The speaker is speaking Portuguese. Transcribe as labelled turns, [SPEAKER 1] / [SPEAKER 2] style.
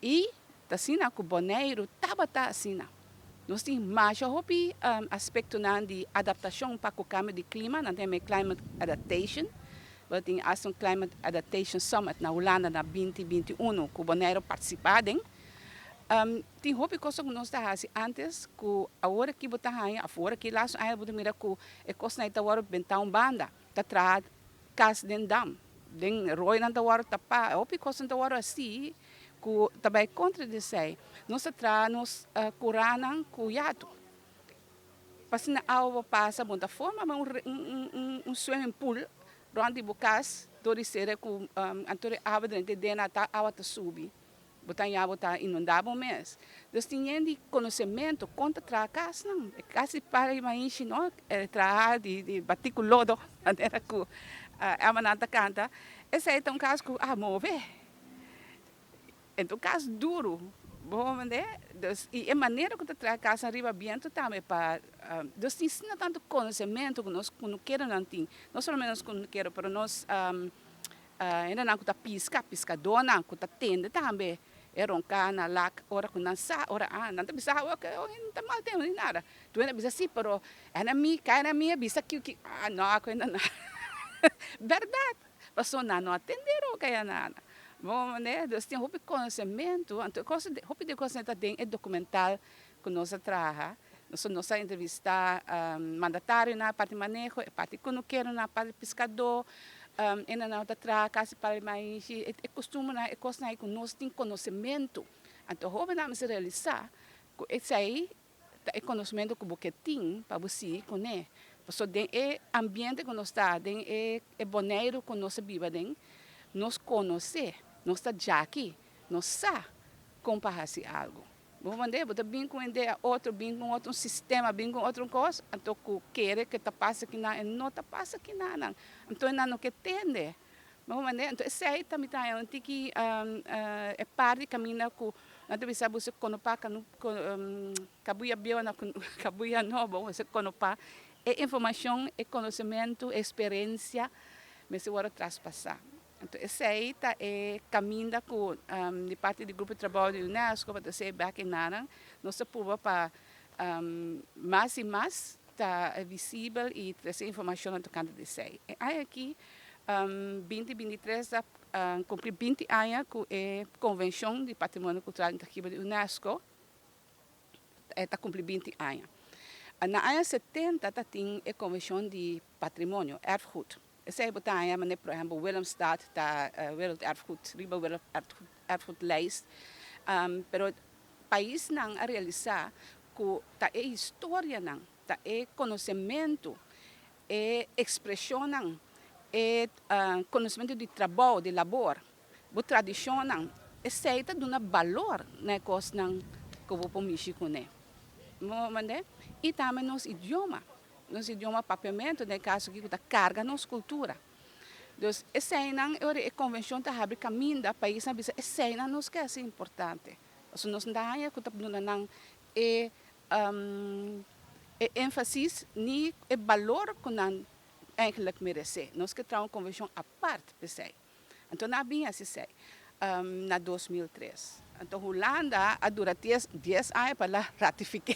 [SPEAKER 1] E tasina ku boneiro tabata asina. Nós temos mais aspecto de adaptação para o cambio de clima, nós temos climate adaptation. We temos um climate adaptation summit na Holanda na 2021 que o boneiro participaram. Tem hopi coisa que nós estamos antes que a hora que botar aí, a hora que lá aí botar mira que é coisa na ita hora bentar banda, tá traz cas den dam, den roi na hora tapa, hopi coisa na hora assim que também contra de sei, nós traz curanan cuiado. Passa na água passa bonta forma swimming pool, onde bocas dorisere com antore água dentro de na tá água tá subir. Botar água tá inundável mesmo. Então tinha de conhecimento contra tracas não, quase para imagine não, tra de bater com lodo, era que a manata canta. Esse é um caso que move. Então, caso duro, bom, né? E a maneira que tu traz a casa arriba bem, também para, nós ensina tanto conhecimento que nós não queremos não tem, não somente nós não queremos, mas nós ainda não está pescador não, está tende também, é roncar na lac, ora que não sa, ora não está bisa, ok, não está mal tempo nem nada, tu ainda bisa sim, pero ainda mi, cai na minha bisa que não, ainda não, verdade, passou não atenderam que ainda nada. Bom, né? Nós temos conhecimento, então, roupa de conhecimento é documental que nós trabalhamos. Nós entrevistar mandatário na parte de manejo, parte que não quero na parte de pescador, ainda não trabalha quase para mais, é costume, é coisa que nós temos conhecimento. Então, roupa não se realizar, esse aí é conhecimento que você tem para você conhecer. Porque é ambiente que nós está, é boneiro que nós vivemos, nós conhecemos. Nós estamos aqui, nós sabemos comparar algo. Vou mandar, vou bem com outro, bem com outro sistema, bem com outra coisa. Então, quer que passa aqui não passa aqui não. Então, não quer entender. Vou mandar, então, esse aí também tem que é parte do caminho que não deve saber se conopar, cabuia bio na cabuia novo, você conopar. É informação, é conhecimento, é experiência, mas se agora traspassar. Então, esse aí é caminho de parte do grupo de trabalho da Unesco para ser back em Nara. Nós estamos para mais e mais está visível e trazer informação no canto de sei. Aí aqui, 2023, cumprir 20 anos com a Convenção de Patrimônio Cultural da Unesco. Está cumprir 20 anos. Na área 70, tem a Convenção de Patrimônio, Erfgoed. Esse é o botão, mas por exemplo, Willemstad, está World Erfgoed, riba World Erfgoed lijst. Pero o país não a realizar que tá é história não, tá é conhecimento, é expressão não, é conhecimento de trabalho, de labor, a tradição não. Esse aí tá dando valor na coisa não que eu vou mexer com né. E também nosso idioma papiamento, no caso que está carga nossa cultura. Então, essa é a convenção da abre caminho da país, essa é nos que é importante. Então, nós não há que não é ênfase ni é valor que não eigenlijk merece. Nós que temos uma convenção à parte, então não bem assim sei. Na 2003. Então, Holanda, a dura 10 anos para ratificar